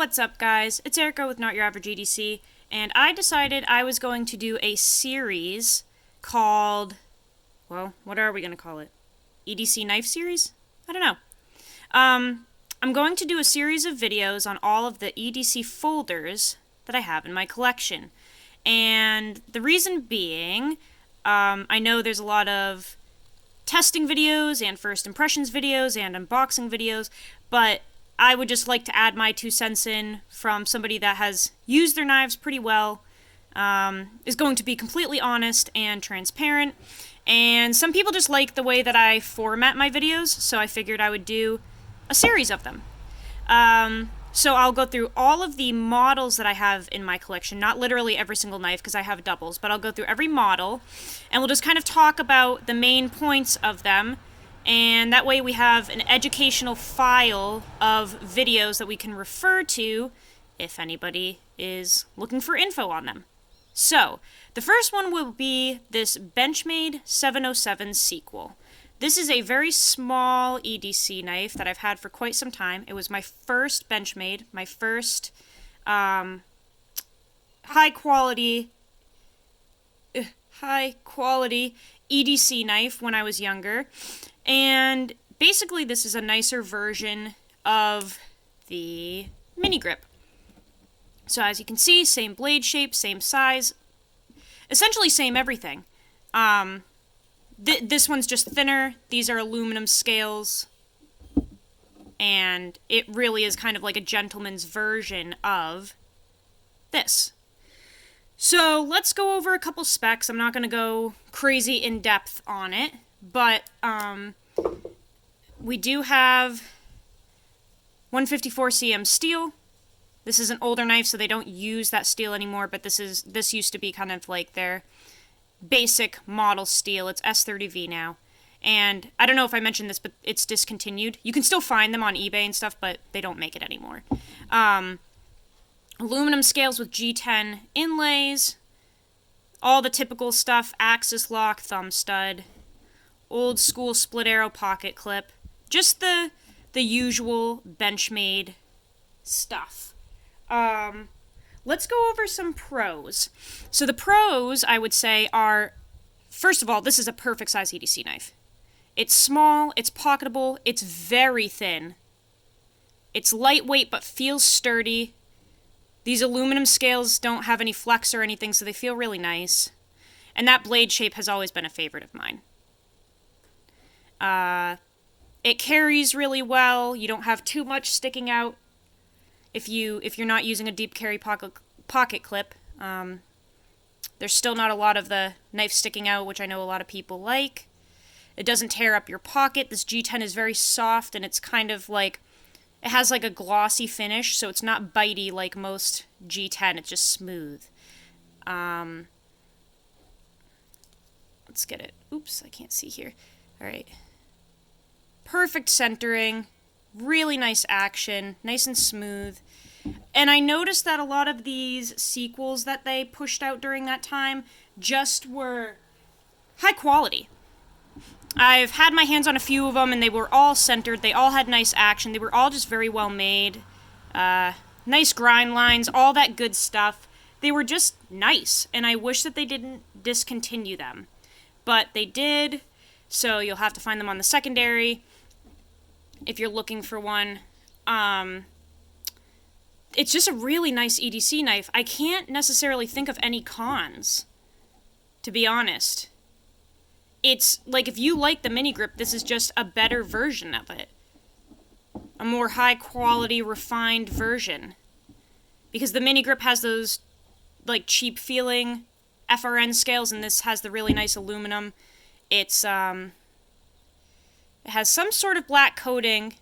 What's up, guys? It's Erica with Not Your Average EDC, and I decided I was going to do a series called, well, what are we going to call it? EDC Knife Series? I don't know. I'm going to do a series of videos on all of the EDC folders that I have in my collection. And the reason being, I know there's a lot of testing videos and first impressions videos and unboxing videos, but I would just like to add my 2 cents in from somebody that has used their knives pretty well, is going to be completely honest and transparent, and some people just like the way that I format my videos, so I figured I would do a series of them. So I'll go through all of the models that I have in my collection, not literally every single knife because I have doubles, but I'll go through every model, and we'll just kind of talk about the main points of them, and that way we have an educational file of videos that we can refer to if anybody is looking for info on them. So, the first one will be this Benchmade 707 sequel. This is a very small EDC knife that I've had for quite some time. It was my first Benchmade, my first high quality EDC knife when I was younger. And basically this is a nicer version of the mini grip. So as you can see, same blade shape, same size, essentially same everything. This one's just thinner. These are aluminum scales, and it really is kind of like a gentleman's version of this. So let's go over a couple specs. I'm not going to go crazy in depth on it, but we do have 154 cm steel. This is an older knife, so they don't use that steel anymore, but this used to be kind of like their basic model steel. It's S30V now. And I don't know if I mentioned this, but it's discontinued. You can still find them on eBay and stuff, but they don't make it anymore. Aluminum scales with G10 inlays. All the typical stuff. Axis lock, thumb stud. Old school split arrow pocket clip. Just the usual Benchmade stuff. Let's go over some pros. So the pros, I would say, are, first of all, this is a perfect size EDC knife. It's small, it's pocketable, it's very thin. It's lightweight but feels sturdy. These aluminum scales don't have any flex or anything, so they feel really nice. And that blade shape has always been a favorite of mine. It carries really well. You don't have too much sticking out. If you're not using a deep carry pocket clip, there's still not a lot of the knife sticking out, which I know a lot of people like. It doesn't tear up your pocket. This G10 is very soft, and it's kind of like, it has like a glossy finish, so it's not bitey like most G10. It's just smooth. Let's get it. Oops, I can't see here. All right. Perfect centering. Really nice action, nice and smooth. And I noticed that a lot of these sequels that they pushed out during that time just were high quality. I've had my hands on a few of them, and they were all centered. They all had nice action. They were all just very well made. Nice grind lines, all that good stuff. They were just nice, and I wish that they didn't discontinue them. But they did, so you'll have to find them on the secondary if you're looking for one. It's just a really nice EDC knife. I can't necessarily think of any cons, to be honest. It's like, if you like the mini grip, this is just a better version of it. A more high quality, refined version. Because the mini grip has those like cheap feeling FRN scales, and this has the really nice aluminum. It has some sort of black coating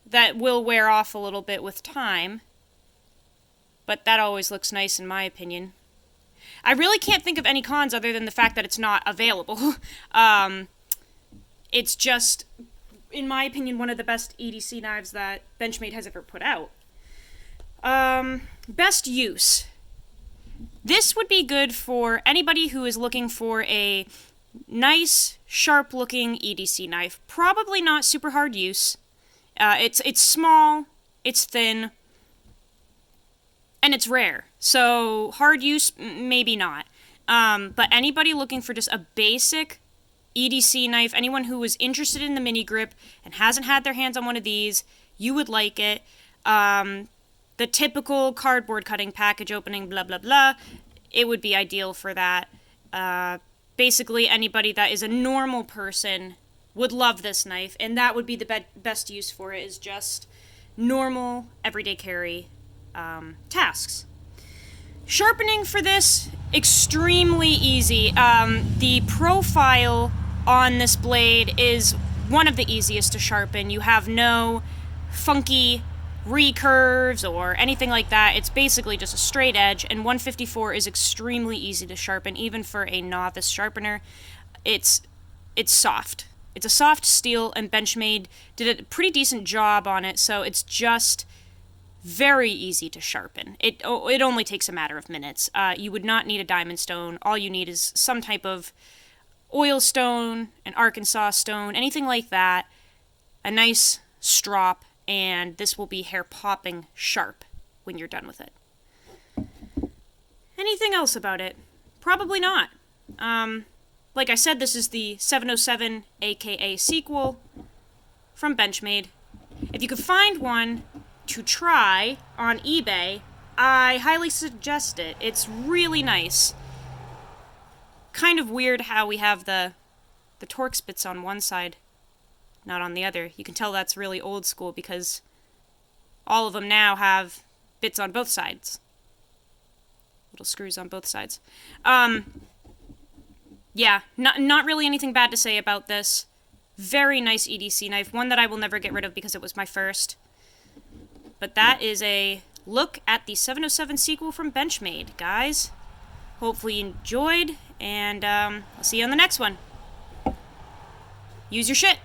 that will wear off a little bit with time, but that always looks nice in my opinion. I really can't think of any cons other than the fact that it's not available. It's just, in my opinion, one of the best EDC knives that Benchmade has ever put out. Best use. This would be good for anybody who is looking for a nice, sharp-looking EDC knife. Probably not super hard use. It's small. it's thin, and it's rare. So hard use, maybe not. But anybody looking for just a basic EDC knife, anyone who is interested in the mini grip and hasn't had their hands on one of these, you would like it. The typical cardboard cutting, package opening, blah, blah, blah, it would be ideal for that. Basically, anybody that is a normal person would love this knife, and that would be the best use for it, is just normal, everyday carry tasks. Sharpening for this, extremely easy. The profile on this blade is one of the easiest to sharpen. You have no funky recurves or anything like that. It's basically just a straight edge, and 154 is extremely easy to sharpen, even for a novice sharpener. It's soft. It's a soft steel, and Benchmade did a pretty decent job on it, so it's just very easy to sharpen. It only takes a matter of minutes. You would not need a diamond stone. All you need is some type of oil stone, an Arkansas stone, anything like that, a nice strop, and this will be hair-popping sharp when you're done with it. Anything else about it? Probably not. Like I said, this is the 707 aka sequel from Benchmade. If you could find one to try on eBay, I highly suggest it. It's really nice. Kind of weird how we have the Torx bits on one side, not on the other. You can tell that's really old school because all of them now have bits on both sides. Little screws on both sides. Yeah, not really anything bad to say about this. Very nice EDC knife, one that I will never get rid of because it was my first. But that is a look at the 707 sequel from Benchmade, guys. Hopefully you enjoyed, and I'll see you on the next one. Use your shit.